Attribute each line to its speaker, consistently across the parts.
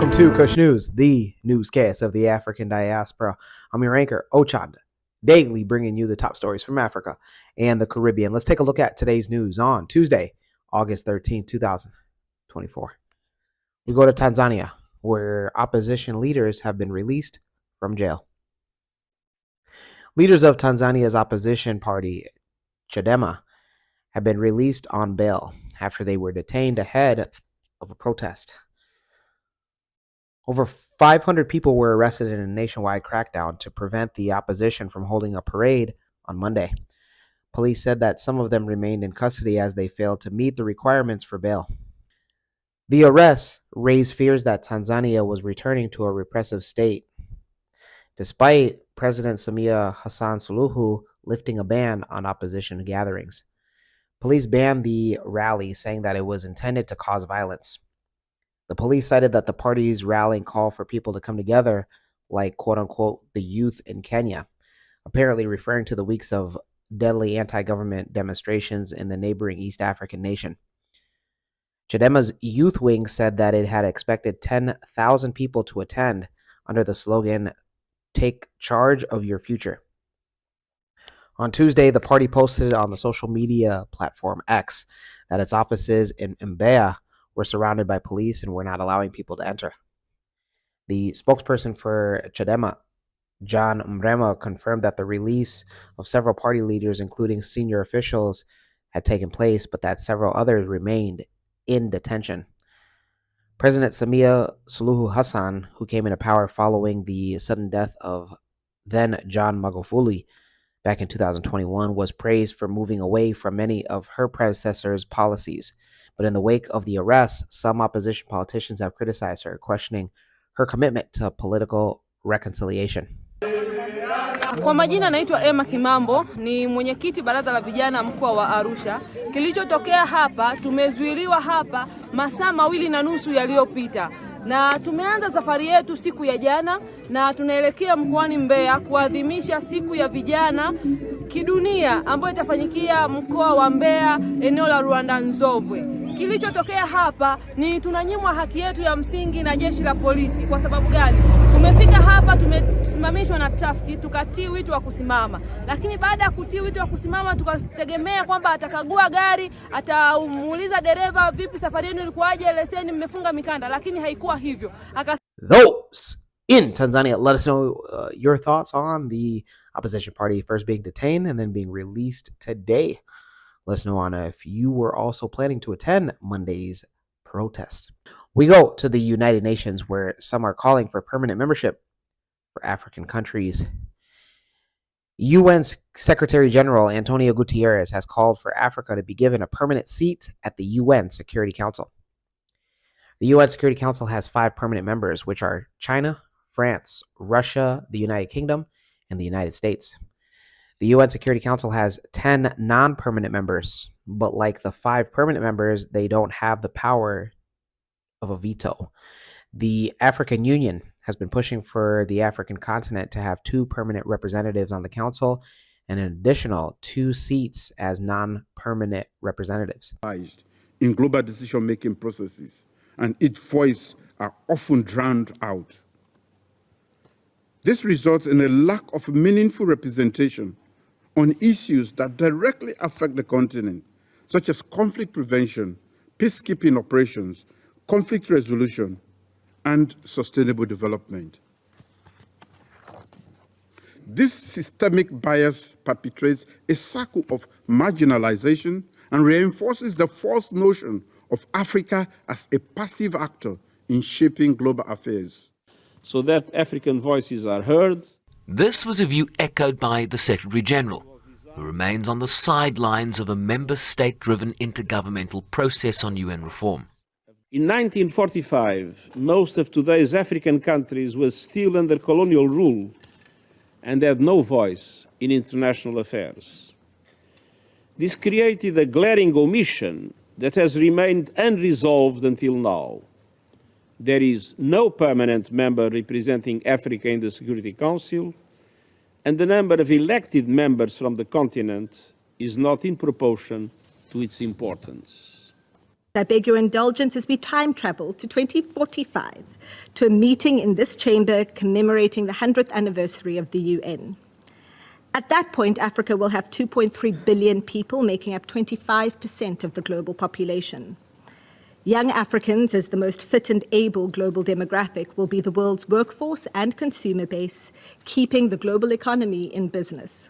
Speaker 1: Welcome to Kush News, the newscast of the African diaspora. I'm your anchor, Ochanda, daily bringing you the top stories from Africa and the Caribbean. Let's take a look at today's news on Tuesday, August 13th, 2024. We go to Tanzania, where opposition leaders have been released from jail. Leaders of Tanzania's opposition party, Chadema, have been released on bail after they were detained ahead of a protest. Over 500 people were arrested in a nationwide crackdown to prevent the opposition from holding a parade on Monday. Police said that some of them remained in custody as they failed to meet the requirements for bail. The arrests raised fears that Tanzania was returning to a repressive state, despite President Samia Hassan Suluhu lifting a ban on opposition gatherings. Police banned the rally, saying that it was intended to cause violence. The police cited that the party's rallying call for people to come together, like quote-unquote the youth in Kenya, apparently referring to the weeks of deadly anti-government demonstrations in the neighboring East African nation. Chadema's youth wing said that it had expected 10,000 people to attend under the slogan, "Take charge of your future." On Tuesday, the party posted on the social media platform X that its offices in Mbeya were surrounded by police and were not allowing people to enter. The spokesperson for Chadema, John Mrema, confirmed that the release of several party leaders, including senior officials, had taken place, but that several others remained in detention. President Samia Suluhu Hassan, who came into power following the sudden death of then John Magufuli back in 2021, was praised for moving away from many of her predecessors' policies. But in the wake of the arrests, some opposition politicians have criticized her, questioning her commitment to political reconciliation.
Speaker 2: Kwa majina naitwa Emma Kimambo, ni mwenyekiti baraza la vijana mkoa wa Arusha. Kilichotokea hapa, tumezuiliwa hapa masaa 2.5 yaliyopita. Na tumeanza safari yetu siku ya jana na tunaelekea mkoani Mbeya kuadhimisha siku ya vijana kidunia ambayo itafanyikia mkoa wa Mbeya, eneo la Rwanda Nzovwe. Kilichotokea hapa ni tunanyimwa haki yetu ya msingi na jeshi la polisi. Kwa sababu gani? Tumefika hapa, tumesimamishwa na trafiki, tukatii wito wa kusimama. Lakini baada ya kutii wito wa kusimama, tukategemea kwamba atakagua gari, atamuuliza dereva, vipi safari yenu ilikuwaje, leseni mmefunga mikanda, lakini haikuwa hivyo.
Speaker 1: Those in Tanzania, let us know your thoughts on the opposition party first being detained and then being released today. Let us know on if you were also planning to attend Monday's protest. We go to the United Nations, where some are calling for permanent membership for African countries. UN Secretary General Antonio Guterres has called for Africa to be given a permanent seat at the UN Security Council. The UN Security Council has 5 permanent members, which are China, France, Russia, the United Kingdom, and the United States. The UN Security Council has 10 non-permanent members, but like the 5 permanent members, they don't have the power of a veto. The African Union has been pushing for the African continent to have 2 permanent representatives on the council and an additional 2 seats as non-permanent representatives.
Speaker 3: In global decision-making processes, and its voice are often drowned out. This results in a lack of meaningful representation on issues that directly affect the continent, such as conflict prevention, peacekeeping operations, conflict resolution, and sustainable development. This systemic bias perpetrates a cycle of marginalization and reinforces the false notion of Africa as a passive actor in shaping global affairs,
Speaker 4: so that African voices are heard.
Speaker 5: This was a view echoed by the Secretary-General, who remains on the sidelines of a member state-driven intergovernmental process on UN reform.
Speaker 4: In 1945, most of today's African countries were still under colonial rule and had no voice in international affairs. This created a glaring omission that has remained unresolved until now. There is no permanent member representing Africa in the Security Council, and the number of elected members from the continent is not in proportion to its importance.
Speaker 6: I beg your indulgence as we time travel to 2045 to a meeting in this chamber commemorating the 100th anniversary of the UN. At that point, Africa will have 2.3 billion people, making up 25% of the global population. Young Africans, as the most fit and able global demographic, will be the world's workforce and consumer base, keeping the global economy in business.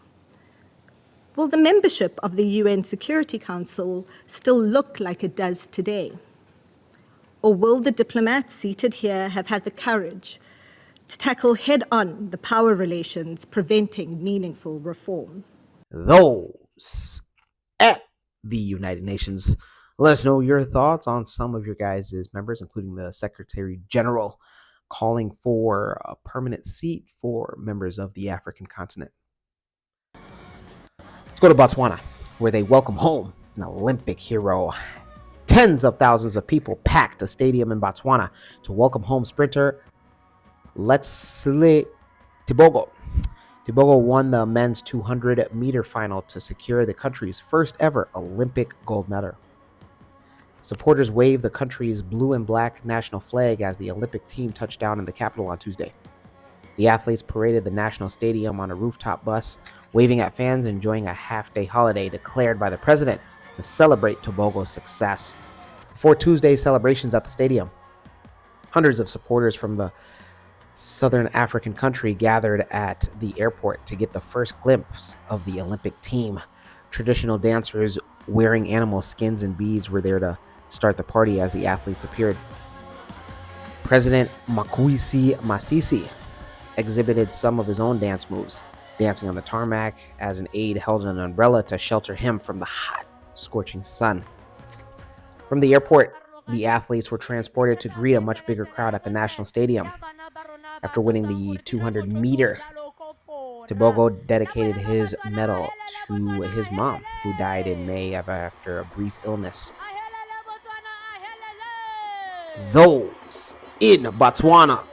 Speaker 6: Will the membership of the UN Security Council still look like it does today? Or will the diplomats seated here have had the courage to tackle head-on the power relations preventing meaningful reform?
Speaker 1: Those at the United Nations. Let us know your thoughts on some of your guys' members, including the Secretary General calling for a permanent seat for members of the African continent. Let's go to Botswana, where they welcome home an Olympic hero. Tens of thousands of people packed a stadium in Botswana to welcome home sprinter Leslie Tebogo. Tebogo won the men's 200-meter final to secure the country's first ever Olympic gold medal. Supporters waved the country's blue and black national flag as the Olympic team touched down in the capital on Tuesday. The athletes paraded the national stadium on a rooftop bus, waving at fans enjoying a half-day holiday declared by the president to celebrate Tebogo's success. Before Tuesday's celebrations at the stadium, hundreds of supporters from the Southern African country gathered at the airport to get the first glimpse of the Olympic team. Traditional dancers wearing animal skins and beads were there to start the party as the athletes appeared. President Makwisi Masisi exhibited some of his own dance moves, dancing on the tarmac as an aide held an umbrella to shelter him from the hot, scorching sun. From the airport, the athletes were transported to greet a much bigger crowd at the national stadium. After winning the 200-meter, Tebogo dedicated his medal to his mom, who died in May after a brief illness. Those in Botswana,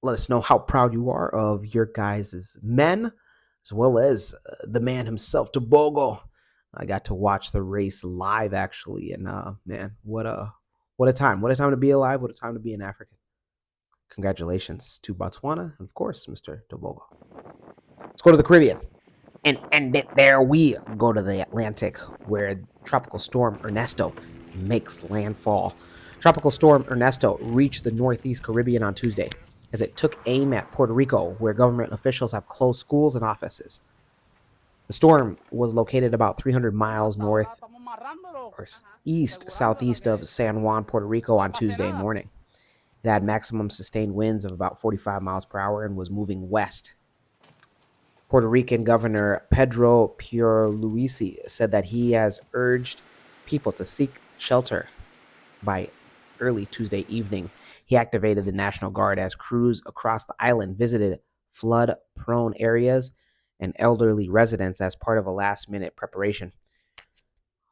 Speaker 1: let us know how proud you are of your guys' men, as well as the man himself, Tebogo. I got to watch the race live, actually, and man, what a time! What a time to be alive! What a time to be an African! Congratulations to Botswana, and of course, Mr. Tebogo. Let's go to the Caribbean, and there we go to the Atlantic, where Tropical Storm Ernesto makes landfall. Tropical Storm Ernesto reached the northeast Caribbean on Tuesday, as it took aim at Puerto Rico, where government officials have closed schools and offices. The storm was located about 300 miles north or southeast of San Juan, Puerto Rico on Tuesday morning. It had maximum sustained winds of about 45 miles per hour and was moving west. Puerto Rican Governor Pedro Pierluisi said that he has urged people to seek shelter by early Tuesday evening. He activated the National Guard as crews across the island visited flood-prone areas and elderly residents as part of a last-minute preparation.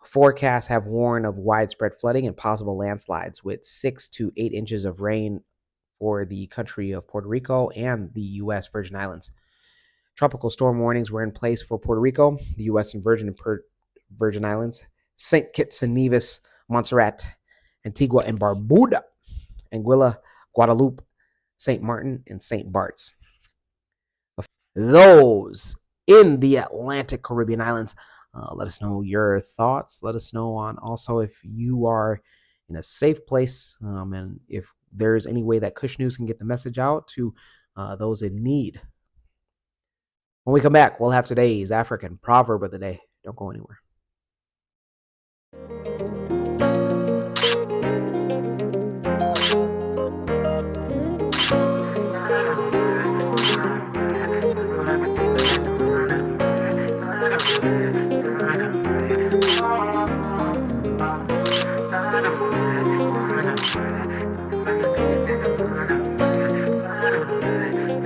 Speaker 1: Forecasts have warned of widespread flooding and possible landslides, with 6 to 8 inches of rain for the country of Puerto Rico and the U.S. Virgin Islands. Tropical storm warnings were in place for Puerto Rico, the U.S. and Virgin Islands, St. Kitts and Nevis, Montserrat, Antigua and Barbuda, Anguilla, Guadeloupe, St. Martin, and St. Bart's. Those in the Atlantic Caribbean islands. Let us know your thoughts. Let us know on also if you are in a safe place, and if there's any way that Kush News can get the message out to those in need. When we come back, we'll have today's African proverb of the day. Don't go anywhere.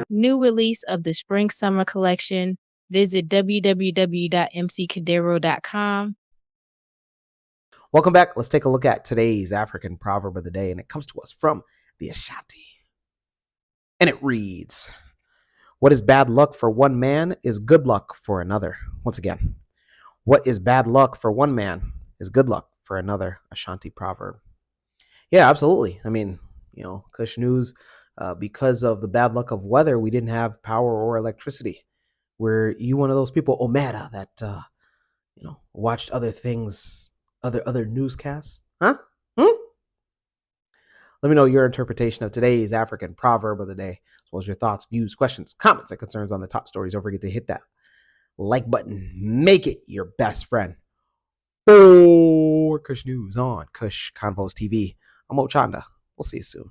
Speaker 7: New release of the Spring Summer Collection. Visit www.mccadero.com.
Speaker 1: Welcome back. Let's take a look at today's African proverb of the day, and it comes to us from the Ashanti. And it reads, "What is bad luck for one man is good luck for another." Once again, what is bad luck for one man is good luck for another. Ashanti proverb. Yeah, absolutely. I mean, Kush News, because of the bad luck of weather, we didn't have power or electricity. Were you one of those people, Omera, that watched other things, other newscasts? Huh? Hmm? Let me know your interpretation of today's African proverb of the day, as well as your thoughts, views, questions, comments, and concerns on the top stories. Don't forget to hit that like button. Make it your best friend. For Kush News on Kush Convos TV, I'm Ochanda. We'll see you soon.